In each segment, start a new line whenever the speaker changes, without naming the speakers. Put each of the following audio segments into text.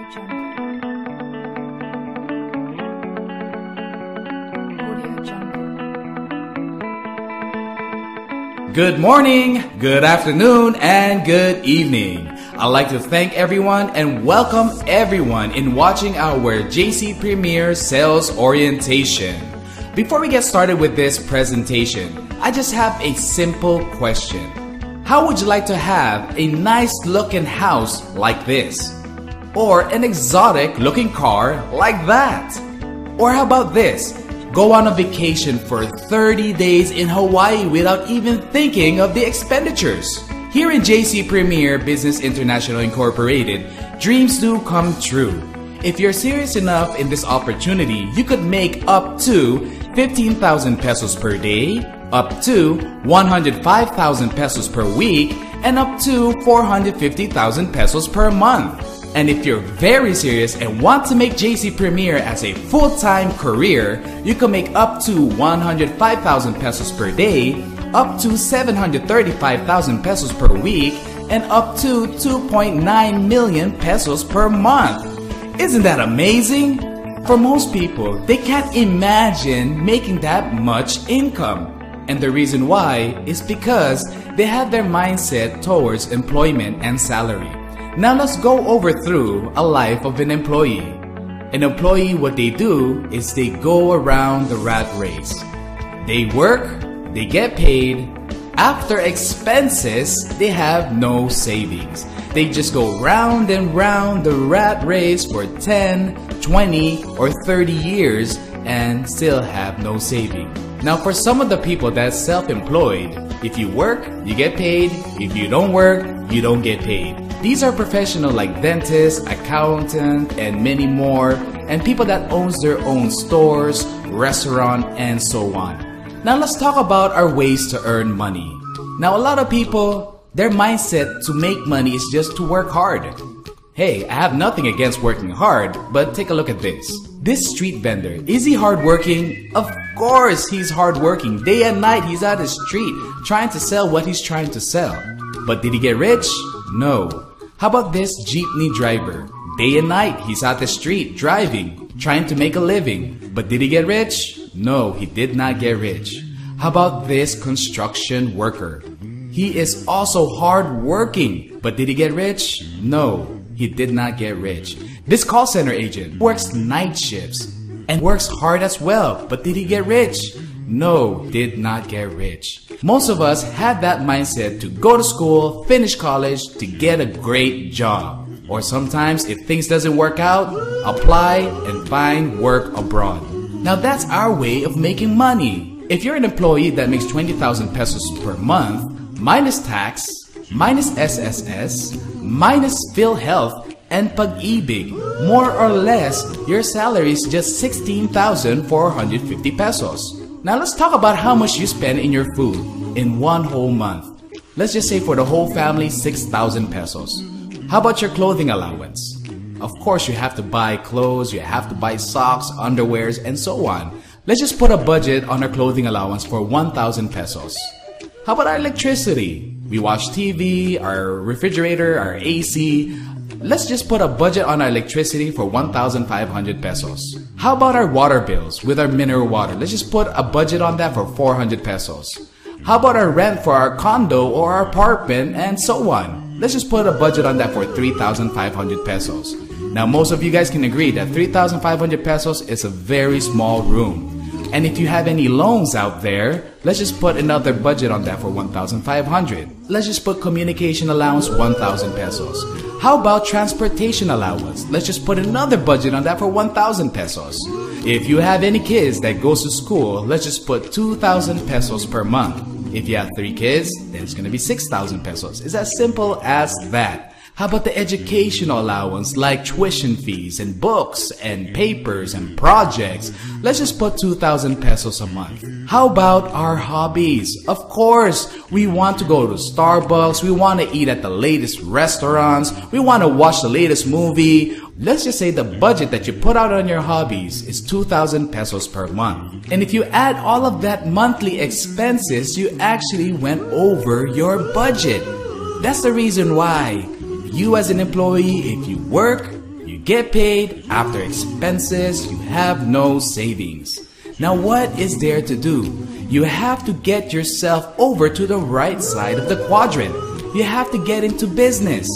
Good morning, good afternoon, and good evening. I'd like to thank everyone and welcome everyone in watching our JCPremiere sales orientation. Before we get started with this presentation, I just have a simple question. How would you like to have a nice looking house like this? Or an exotic looking car like that? Or how about this? Go on a vacation for 30 days in Hawaii without even thinking of the expenditures. Here in JCPremiere Business International Incorporated, dreams do come true. If you're serious enough in this opportunity, you could make up to 15,000 pesos per day, up to 105,000 pesos per week, and up to 450,000 pesos per month. And if you're very serious and want to make JCPremiere as a full-time career, you can make up to 105,000 pesos per day, up to 735,000 pesos per week, and up to 2.9 million pesos per month. Isn't that amazing? For most people, they can't imagine making that much income. And the reason why is because they have their mindset towards employment and salary. Now let's go over through a life of an employee. An employee, what they do is they go around the rat race. They work, they get paid. After expenses, they have no savings. They just go round and round the rat race for 10, 20, or 30 years and still have no saving. Now for some of the people that's self-employed, if you work, you get paid. If you don't work, you don't get paid. These are professionals like dentists, accountant, and many more, and people that owns their own stores, restaurant, and so on. Now let's talk about our ways to earn money. Now a lot of people, their mindset to make money is just to work hard. Hey, I have nothing against working hard, but take a look at this. This street vendor, is he hardworking? Of course he's hardworking. Day and night he's at the street trying to sell what he's trying to sell. But did he get rich? No. How about this jeepney driver? Day and night he's at the street driving, trying to make a living. But did he get rich? No, he did not get rich. How about this construction worker? He is also hardworking. But did he get rich? No, he did not get rich. This call center agent works night shifts and works hard as well. But did he get rich? No, did not get rich. Most of us had that mindset to go to school, finish college, to get a great job. Or sometimes if things doesn't work out, apply and find work abroad. Now that's our way of making money. If you're an employee that makes 20,000 pesos per month, minus tax, minus SSS, minus PhilHealth, and Pag-ibig, more or less, your salary is just 16,450 pesos. Now let's talk about how much you spend in your food in one whole month. Let's just say for the whole family, 6,000 pesos. How about your clothing allowance? Of course, you have to buy clothes, you have to buy socks, underwears, and so on. Let's just put a budget on our clothing allowance for 1,000 pesos. How about our electricity? We watch TV, our refrigerator, our AC. Let's just put a budget on our electricity for 1,500 pesos. How about our water bills with our mineral water? Let's just put a budget on that for 400 pesos. How about our rent for our condo or our apartment and so on? Let's just put a budget on that for 3,500 pesos. Now most of you guys can agree that 3,500 pesos is a very small room. And if you have any loans out there, let's just put another budget on that for 1,500. Let's just put communication allowance 1,000 pesos. How about transportation allowance? Let's just put another budget on that for 1,000 pesos. If you have any kids that goes to school, let's just put 2,000 pesos per month. If you have 3 kids, then it's going to be 6,000 pesos. It's as simple as that. How about the educational allowance like tuition fees and books and papers and projects? Let's just put 2,000 pesos a month. How about our hobbies? Of course, we want to go to Starbucks, we want to eat at the latest restaurants, we want to watch the latest movie. Let's just say the budget that you put out on your hobbies is 2,000 pesos per month. And if you add all of that monthly expenses, you actually went over your budget. That's the reason why you as an employee, if you work, you get paid after expenses, you have no savings. Now what is there to do? You have to get yourself over to the right side of the quadrant. You have to get into business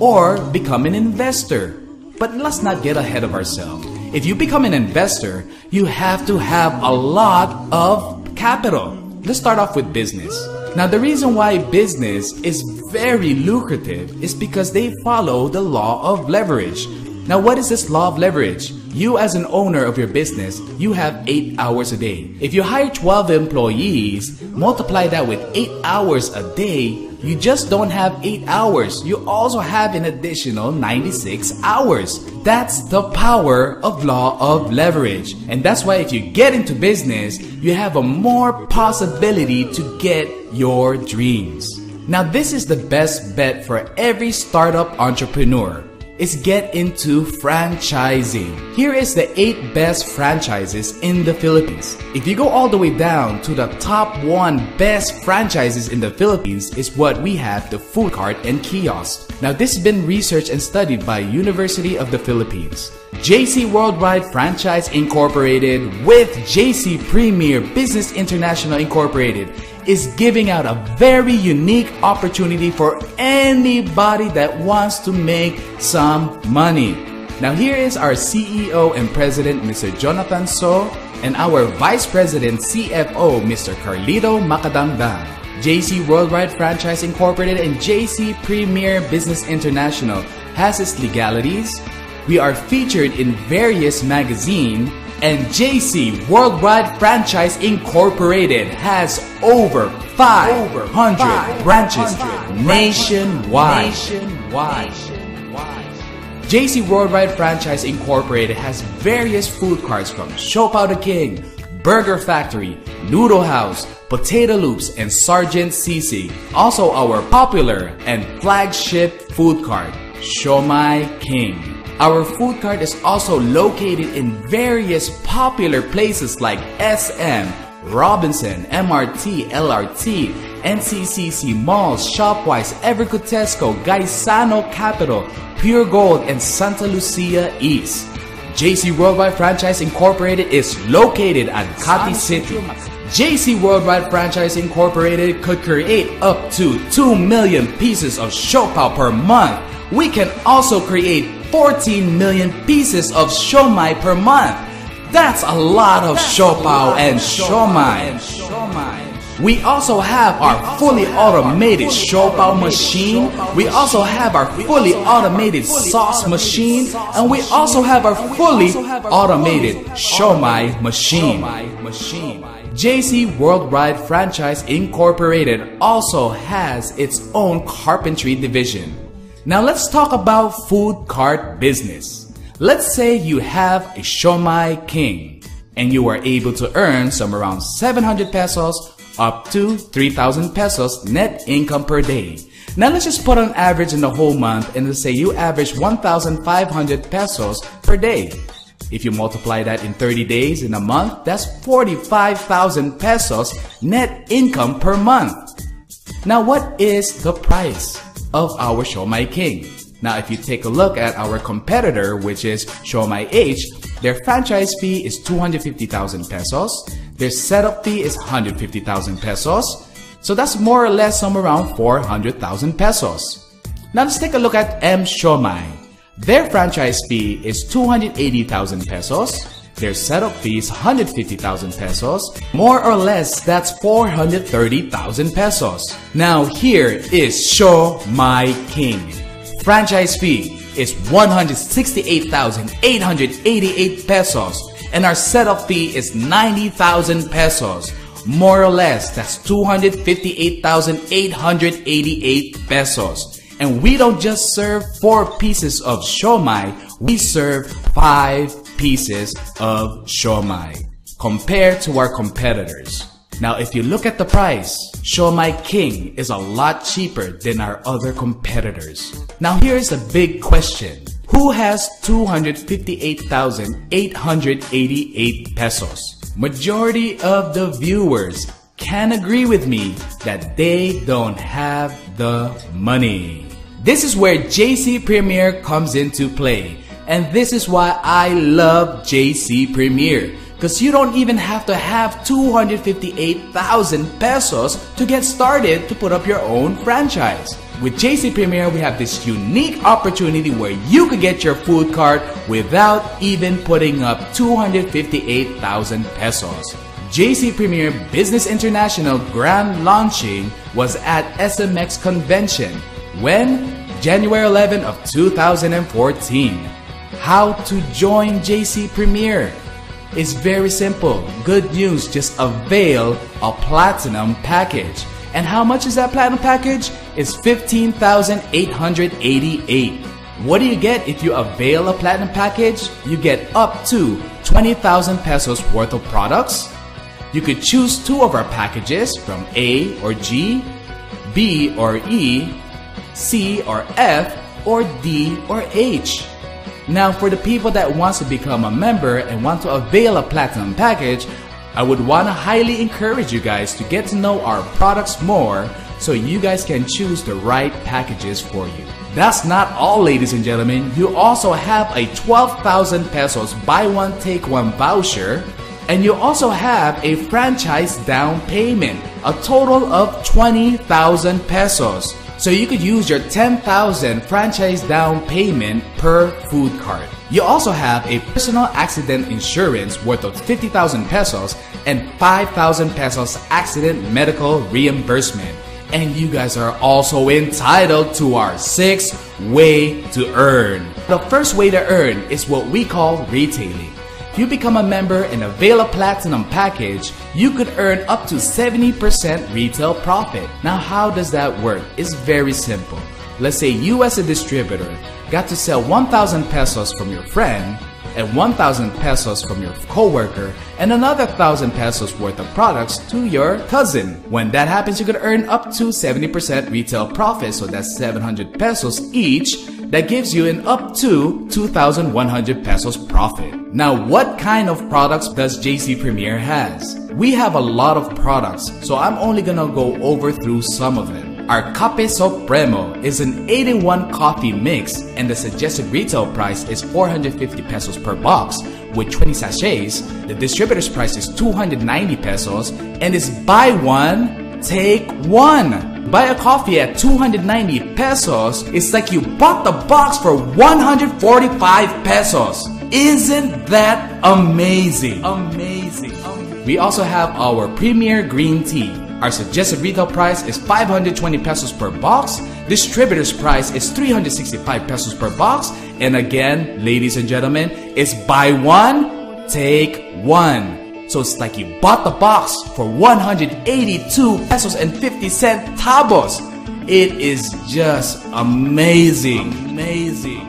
or become an investor. But let's not get ahead of ourselves. If you become an investor, you have to have a lot of capital. Let's start off with business. Now the reason why business is very lucrative is because they follow the law of leverage. Now what is this law of leverage? You as an owner of your business, you have 8 hours a day. If you hire 12 employees, multiply that with 8 hours a day, you just don't have 8 hours. You also have an additional 96 hours. That's the power of law of leverage. And that's why if you get into business, you have a more possibility to get your dreams. Now this is the best bet for every startup entrepreneur. Is get into franchising. Here is the 8 best franchises in the Philippines. If you go all the way down to the top 1 best franchises in the Philippines is what we have, the food cart and kiosk. Now this has been researched and studied by University of the Philippines. JC Worldwide Franchise Incorporated with JCPremiere Business International Incorporated is giving out a very unique opportunity for anybody that wants to make some money. Now here is our CEO and President, Mr. Jonathan So, and our Vice President, CFO, Mr. Carlito Macadangdang. JC Worldwide Franchise Incorporated and JCPremiere Business International has its legalities. We are featured in various magazines, and JC Worldwide Franchise Incorporated has over 500 branches nationwide. JC Worldwide Franchise Incorporated has various food carts from Siopao the King, Burger Factory, Noodle House, Potato Loops, and Sergeant Sisig. Also our popular and flagship food cart, Siomai King. Our food cart is also located in various popular places like SM, Robinson, MRT, LRT, NCCC Malls, Shopwise, Evergood Tesco, Gaisano Capital, Pure Gold, and Santa Lucia East. JC Worldwide Franchise Incorporated is located at Cati City. JC Worldwide Franchise Incorporated could create up to 2 million pieces of siopao per month. We can also create 14 million pieces of siomai per month. That's a lot of siopao and siomai. We also have our fully automated siopao machine. We also have our fully automated sauce machine. And we also have our fully automated siomai machine. JC Worldwide Franchise Incorporated also has its own carpentry division. Now let's talk about food cart business. Let's say you have a Siomai King and you are able to earn some around 700 pesos up to 3,000 pesos net income per day. Now let's just put an average in the whole month and let's say you average 1,500 pesos per day. If you multiply that in 30 days in a month, that's 45,000 pesos net income per month. Now what is the price of our Siomai King? Now if you take a look at our competitor, which is Siomai H, their franchise fee is 250,000 pesos. Their setup fee is 150,000 pesos. So that's more or less somewhere around 400,000 pesos. Now let's take a look at M Siomai. Their franchise fee is 280,000 pesos. Their setup fee is 150,000 pesos. More or less, that's 430,000 pesos. Now here is Siomai King. Franchise fee is 168,888 pesos. And our setup fee is 90,000 pesos. More or less, that's 258,888 pesos. And we don't just serve 4 pieces of siomai, we serve 5 pieces of siomai compared to our competitors. Now if you look at the price, Siomai King is a lot cheaper than our other competitors. Now here's a big question. Who has 258,888 pesos? Majority of the viewers can agree with me that they don't have the money. This is where JCPremiere comes into play. And this is why I love JCPremiere. Because you don't even have to have 258,000 pesos to get started to put up your own franchise. With JCPremiere, we have this unique opportunity where you could get your food cart without even putting up 258,000 pesos. JCPremiere Business International Grand Launching was at SMX Convention. When? January 11 of 2014. How to join JCPremiere? It's very simple. Good news, just avail a platinum package. And how much is that platinum package? It's 15,888. What do you get if you avail a platinum package? You get up to 20,000 pesos worth of products. You could choose two of our packages from A or G, B or E, C or F, or D or H. Now, for the people that wants to become a member and want to avail a platinum package, I would want to highly encourage you guys to get to know our products more so you guys can choose the right packages for you. That's not all, ladies and gentlemen. You also have a 12,000 pesos buy one take one voucher, and you also have a franchise down payment, a total of 20,000 pesos. So you could use your 10,000 franchise down payment per food cart. You also have a personal accident insurance worth of 50,000 pesos and 5,000 pesos accident medical reimbursement. And you guys are also entitled to our 6th way to earn. The first way to earn is what we call retailing. If you become a member and avail a platinum package, you could earn up to 70% retail profit. Now, how does that work? It's very simple. Let's say you as a distributor got to sell 1,000 pesos from your friend and 1,000 pesos from your coworker and another 1,000 pesos worth of products to your cousin. When that happens, you could earn up to 70% retail profit, so that's 700 pesos each. That gives you an up to 2,100 pesos profit. Now, what kind of products does JCPremiere has? We have a lot of products, so I'm only gonna go over through some of them. Our Cafe Supremo is an 81 coffee mix, and the suggested retail price is 450 pesos per box. With 20 sachets, the distributor's price is 290 pesos and is buy one, take one. Buy a coffee at 290 pesos, it's like you bought the box for 145 pesos. Isn't that amazing? Amazing. We also have our Premier Green Tea. Our suggested retail price is 520 pesos per box. Distributor's price is 365 pesos per box. And again, ladies and gentlemen, it's buy one, take one. So it's like you bought the box for 182 pesos and 50 cent tabos. It is just amazing. Amazing.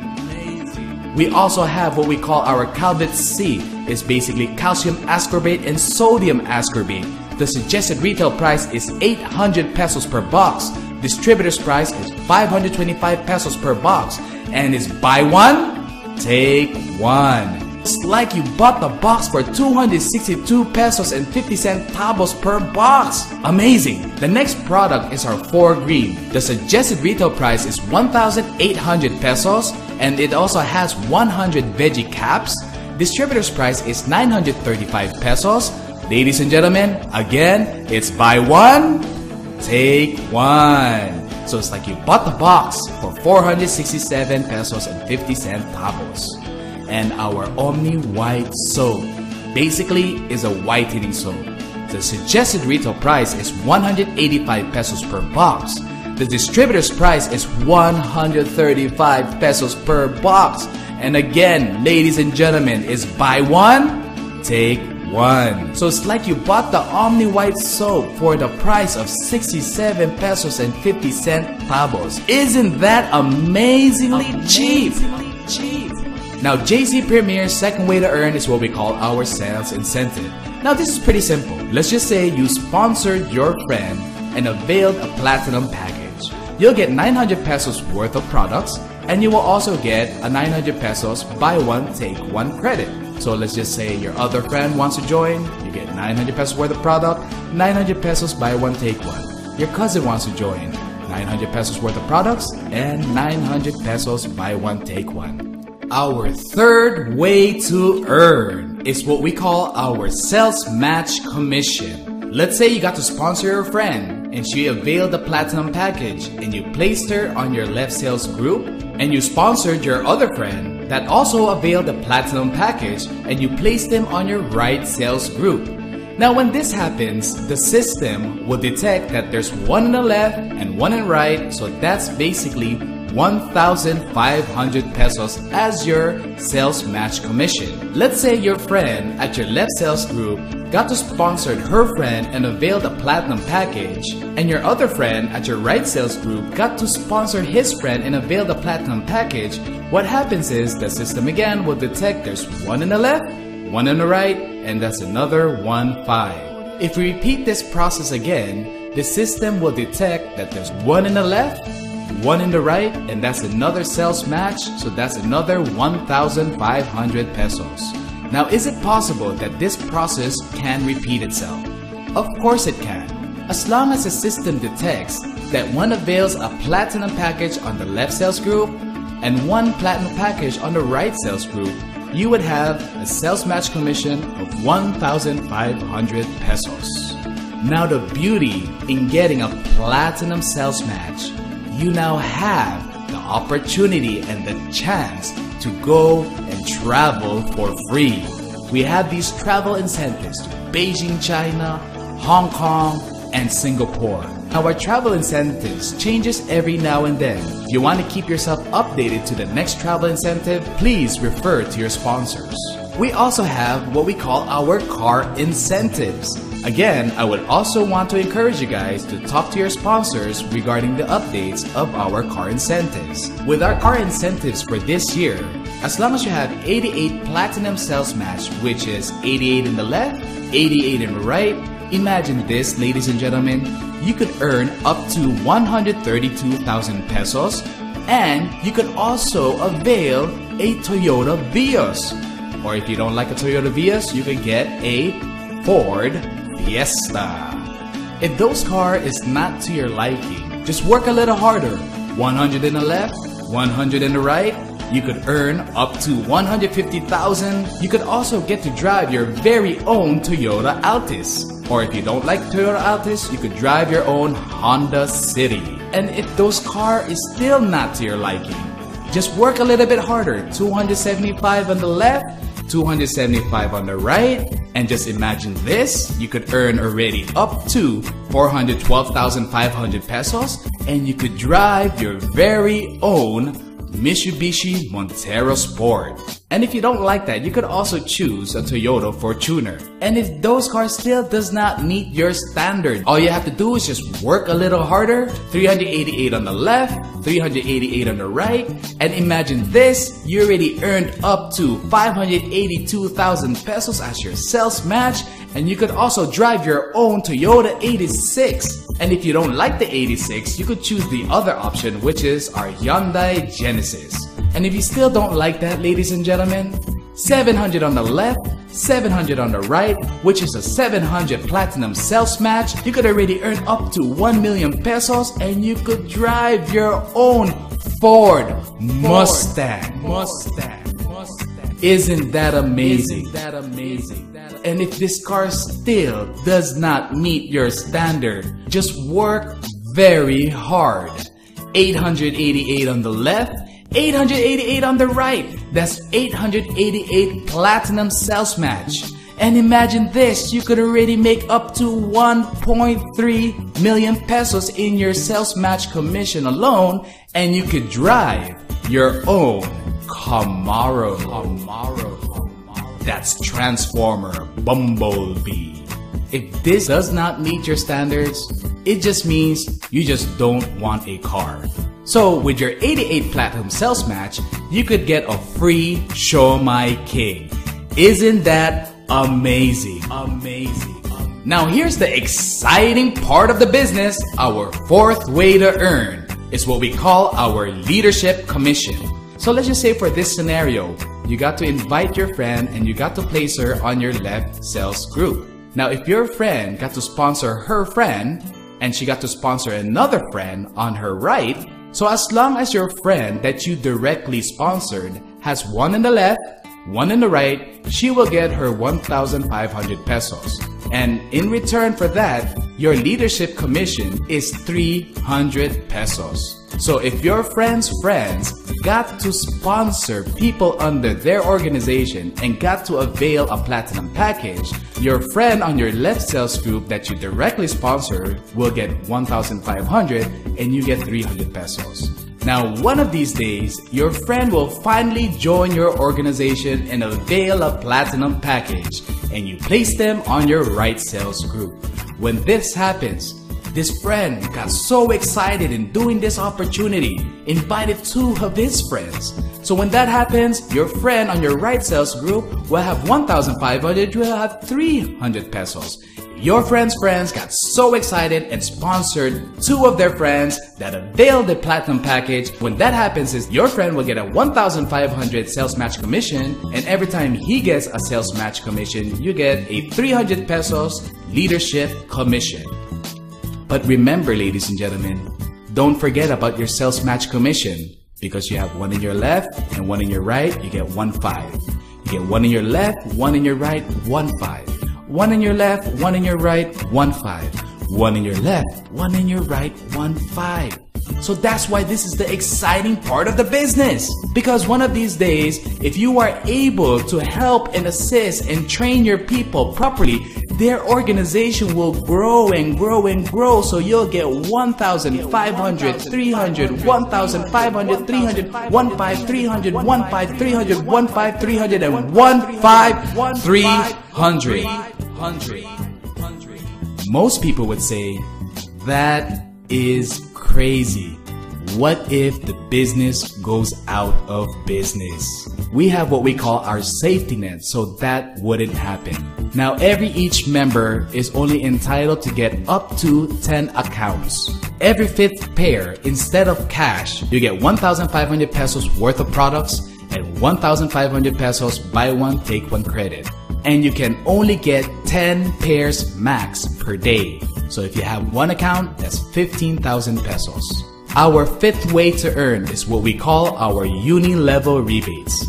We also have what we call our Calvet C. It's basically calcium ascorbate and sodium ascorbate. The suggested retail price is 800 pesos per box. Distributor's price is 525 pesos per box. And is buy one, take one. It's like you bought the box for 262 pesos and 50 cent tabos per box. Amazing! The next product is our 4 Green. The suggested retail price is 1,800 pesos and it also has 100 veggie caps. Distributor's price is 935 pesos. Ladies and gentlemen, again, it's buy one, take one. So it's like you bought the box for 467 pesos and 50 cent tabos. And our Omni White Soap basically is a whitening soap. The suggested retail price is 185 pesos per box. The distributor's price is 135 pesos per box. And again, ladies and gentlemen, is buy one, take one. So it's like you bought the Omni White Soap for the price of 67 pesos and 50 cent tabos. Isn't that amazingly cheap? Now, JCPremiere's second way to earn is what we call our sales incentive. Now, this is pretty simple. Let's just say you sponsored your friend and availed a platinum package. You'll get 900 pesos worth of products, and you will also get a 900 pesos buy one take one credit. So let's just say your other friend wants to join, you get 900 pesos worth of product, 900 pesos buy one take one. Your cousin wants to join, 900 pesos worth of products, and 900 pesos buy one take one. Our third way to earn is what we call our sales match commission. Let's say you got to sponsor your friend and she availed the platinum package and you placed her on your left sales group, and you sponsored your other friend that also availed the platinum package and you placed them on your right sales group. Now when this happens, the system will detect that there's one in the left and one in right, so that's basically 1,500 pesos as your sales match commission. Let's say your friend at your left sales group got to sponsor her friend and avail the platinum package, and your other friend at your right sales group got to sponsor his friend and avail the platinum package. What happens is the system again will detect there's one in the left, one in the right, and that's another 1,500. If we repeat this process again, the system will detect that there's one in the left, one in the right, and that's another sales match, so that's another 1,500 pesos. Now, is it possible that this process can repeat itself? Of course it can. As long as the system detects that one avails a platinum package on the left sales group and one platinum package on the right sales group, you would have a sales match commission of 1,500 pesos. Now, the beauty in getting a platinum sales match, you now have the opportunity and the chance to go and travel for free. We have these travel incentives to Beijing, China, Hong Kong, and Singapore. Now our travel incentives changes every now and then. If you want to keep yourself updated to the next travel incentive, please refer to your sponsors. We also have what we call our car incentives. Again, I would also want to encourage you guys to talk to your sponsors regarding the updates of our car incentives. With our car incentives for this year, as long as you have 88 platinum sales match, which is 88 in the left, 88 in the right, imagine this, ladies and gentlemen, you could earn up to 132,000 pesos, and you could also avail a Toyota Vios. Or if you don't like a Toyota Vios, you can get a Ford Fiesta. If those car is not to your liking, just work a little harder. 100 in the left, 100 in the right, you could earn up to 150,000. You could also get to drive your very own Toyota Altis. Or if you don't like Toyota Altis, you could drive your own Honda City. And if those car is still not to your liking, just work a little bit harder. 275 on the left, 275 on the right, and just imagine this, you could earn already up to 412,500 pesos, and you could drive your very own Mitsubishi Montero Sport. And if you don't like that, you could also choose a Toyota Fortuner. And if those cars still does not meet your standard, all you have to do is just work a little harder. 388 on the left, 388 on the right, and imagine this, you already earned up to 582,000 pesos as your sales match, and you could also drive your own Toyota 86. And if you don't like the 86, you could choose the other option, which is our Hyundai Genesis. And if you still don't like that, ladies and gentlemen, 700 on the left, 700 on the right, which is a 700 platinum sales match, you could already earn up to 1 million pesos, and you could drive your own Ford Mustang. Isn't that amazing? And if this car still does not meet your standard, just work very hard. 888 on the left, 888 on the right. That's 888 platinum sales match. And imagine this, you could already make up to 1.3 million pesos in your sales match commission alone, and you could drive your own Camaro. That's Transformer Bumblebee. If this does not meet your standards, it just means you just don't want a car. So with your 88 platinum sales match, you could get a free Show My King. Isn't that amazing? Now here's the exciting part of the business. Our fourth way to earn is what we call our leadership commission. So let's just say for this scenario, you got to invite your friend and you got to place her on your left sales group. Now if your friend got to sponsor her friend and she got to sponsor another friend on her right, so as long as your friend that you directly sponsored has one in the left, one in the right, she will get her 1,500 pesos. And in return for that, your leadership commission is 300 pesos. So if your friends' friends got to sponsor people under their organization and got to avail a platinum package, your friend on your left sales group that you directly sponsor will get 1,500 and you get 300 pesos. Now, one of these days, your friend will finally join your organization and avail a platinum package, and you place them on your right sales group. When this happens, this friend got so excited in doing this opportunity, invited 2 of his friends. So when that happens, your friend on your right sales group will have 1,500, you will have 300 pesos. Your friend's friends got so excited and sponsored 2 of their friends that availed the platinum package. When that happens is your friend will get a 1,500 sales match commission, and every time he gets a sales match commission, you get a 300 pesos leadership commission. But remember, ladies and gentlemen, don't forget about your sales match commission, because you have one in your left and one in your right, you get 1,500. You get one in your left, one in your right, 1,500. One in your left, one in your right, 1,500. One in your left, one in your right, 1,500. So that's why this is the exciting part of the business. Because one of these days, if you are able to help and assist and train your people properly, their organization will grow and grow and grow. So you'll get 1,500, 300, 1,500, 300, 1,500, 300, 1,500, 300, 1,500, 300, and 1,500, 300. Most people would say, that is crazy. What if the business goes out of business? We have what we call our safety net, so that wouldn't happen. Now, each member is only entitled to get up to 10 accounts. Every 5th pair, instead of cash, you get 1,500 pesos worth of products and 1,500 pesos buy one, take one credit. And you can only get 10 pairs max per day. So if you have one account, that's 15,000 pesos. Our 5th way to earn is what we call our uni-level rebates.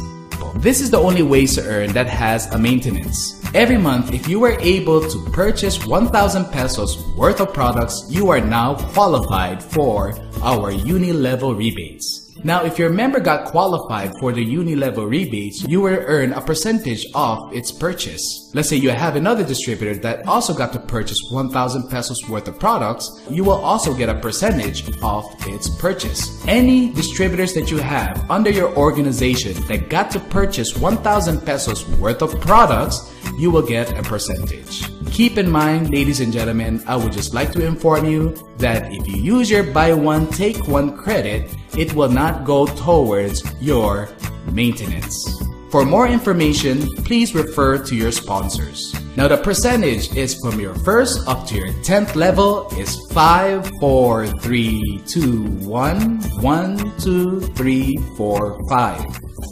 This is the only way to earn that has a maintenance. Every month, if you are able to purchase 1,000 pesos worth of products, you are now qualified for our uni-level rebates. Now, if your member got qualified for the uni-level rebates, you will earn a percentage of its purchase. Let's say you have another distributor that also got to purchase 1,000 pesos worth of products, you will also get a percentage of its purchase. Any distributors that you have under your organization that got to purchase 1,000 pesos worth of products, you will get a percentage. Keep in mind, ladies and gentlemen, I would just like to inform you that if you use your buy one, take one credit, it will not go towards your maintenance. For more information, please refer to your sponsors. Now, the percentage is from your 1st up to your 10th level is 5, 4, 3, 2, 1, 1, 2, 3, 4, 5.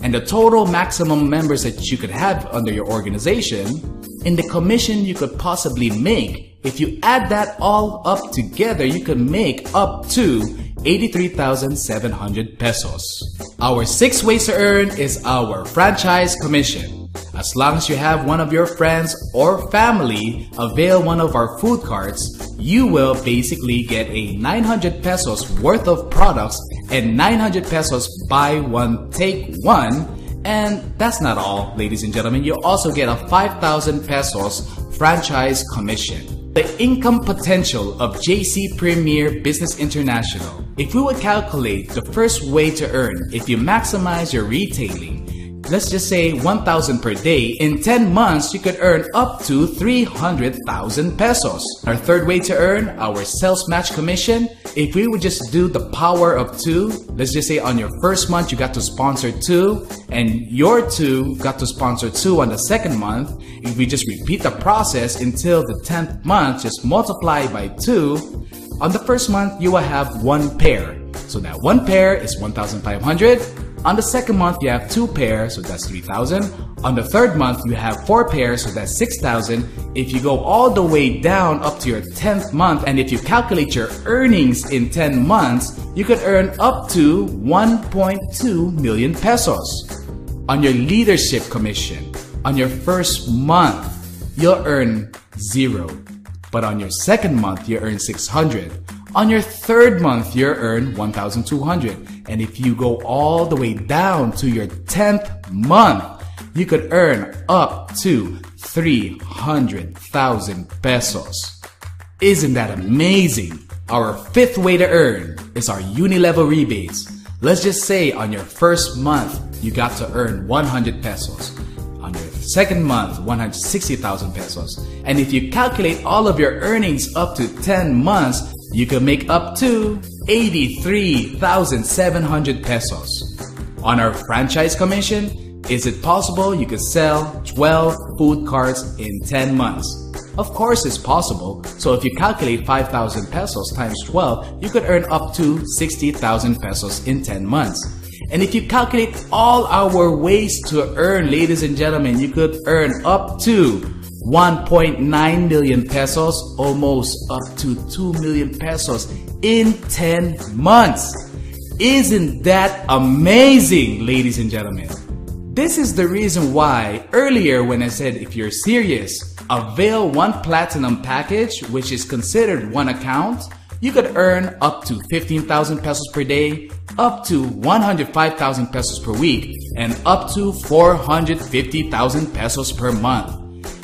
And the total maximum members that you could have under your organization, and the commission you could possibly make, if you add that all up together, you could make up to 83,700 pesos. Our 6th way to earn is our franchise commission. As long as you have one of your friends or family avail one of our food carts, you will basically get a 900 pesos worth of products and 900 pesos buy one, take one. And that's not all, ladies and gentlemen. You also get a 5,000 pesos franchise commission. The income potential of JCPremiere Business International. If we would calculate the first way to earn, if you maximize your retailing, let's just say 1,000 per day, in 10 months you could earn up to 300,000 pesos. Our 3rd way to earn, our sales match commission. If we would just do the power of 2, let's just say on your 1st month you got to sponsor 2 and your 2 got to sponsor 2 on the 2nd month. If we just repeat the process until the 10th month, just multiply by 2. On the 1st month, you will have 1 pair. So that 1 pair is 1,500. On the 2nd month, you have 2 pairs, so that's 3,000. On the 3rd month, you have 4 pairs, so that's 6,000. If you go all the way down up to your 10th month, and if you calculate your earnings in 10 months, you could earn up to 1.2 million pesos. On your leadership commission, on your first month, you'll earn 0. But on your second month, you earn 600. On your third month, you earn 1,200. And if you go all the way down to your 10th month, you could earn up to 300,000 pesos. Isn't that amazing? Our fifth way to earn is our uni-level rebates. Let's just say on your first month, you got to earn 100 pesos. On your second month, 160,000 pesos. And if you calculate all of your earnings up to 10 months, you can make up to 83,700 pesos. On our franchise commission, is it possible you could sell 12 food carts in 10 months? Of course it's possible. So if you calculate 5,000 pesos times 12, you could earn up to 60,000 pesos in 10 months. And if you calculate all our ways to earn, ladies and gentlemen, you could earn up to 1.9 million pesos, almost up to 2 million pesos in 10 months. Isn't that amazing, ladies and gentlemen? This is the reason why earlier when I said if you're serious, avail one platinum package, which is considered one account. You could earn up to 15,000 pesos per day, up to 105,000 pesos per week, and up to 450,000 pesos per month.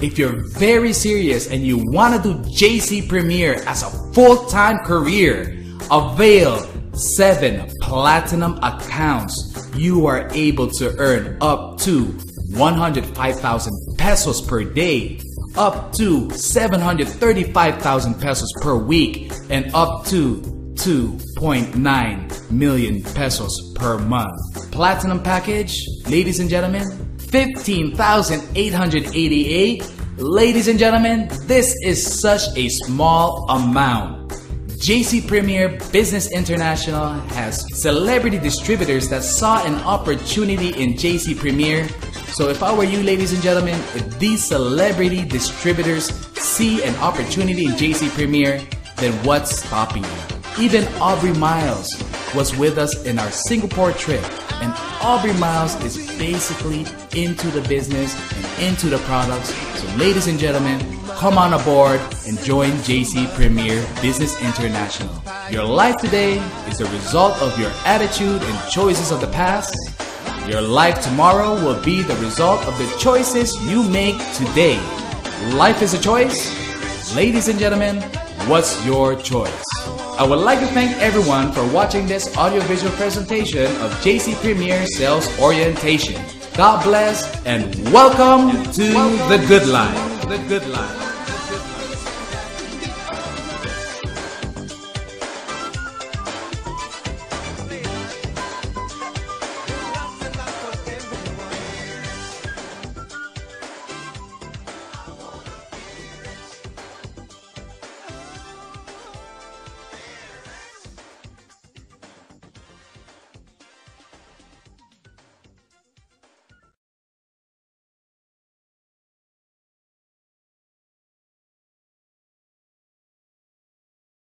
If you're very serious and you want to do JCPremiere as a full-time career, avail 7 platinum accounts. You are able to earn up to 105,000 pesos per day, up to 735,000 pesos per week, and up to 2.9 million pesos per month. Platinum package, ladies and gentlemen, 15,888. Ladies and gentlemen, this is such a small amount. JCPremiere Business International has celebrity distributors that saw an opportunity in JCPremiere. So if I were you, ladies and gentlemen, if these celebrity distributors see an opportunity in JCPremiere, then what's stopping you? Even Aubrey Miles was with us in our Singapore trip, and Aubrey Miles is basically into the business and into the products. So ladies and gentlemen, come on aboard and join JCPremiere Business International. Your life today is the result of your attitude and choices of the past. Your life tomorrow will be the result of the choices you make today. Life is a choice. Ladies and gentlemen, what's your choice? I would like to thank everyone for watching this audiovisual presentation of JCPremiere Sales Orientation. God bless and welcome to the good life. The good life.